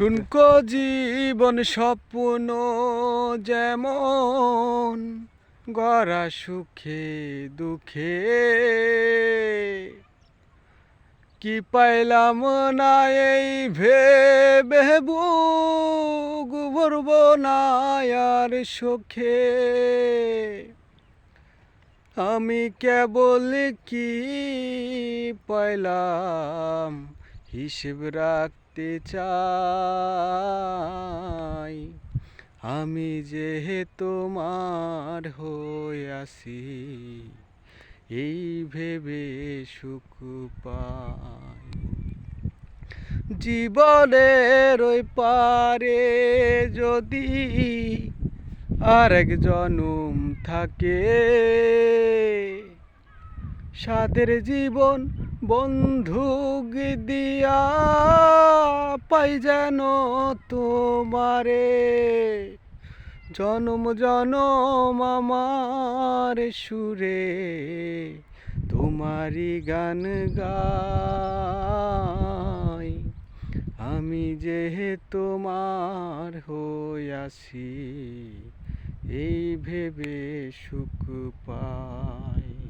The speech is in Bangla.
ঠুনকো জীবন স্বপ্ন যেমন গড়া সুখে দুঃখে কি পাইলাম না এই ভেবে বুক ভরব না আর সুখে আমি কেবল কি পাইলাম হিসেব রাখতে চাই আমি যে তোমার হইয়াছি এই ভেবে সুখ পাই জীবনের ওই পারে যদি আরেক জনম থাকে সাথের জীবন বন্ধুক দিয়া পাই যেন তোমারে জনম জনম আমার সুরে তোমারই গান গাই আমি যে তোমার হইয়াছি এই ভেবে সুখ পাই।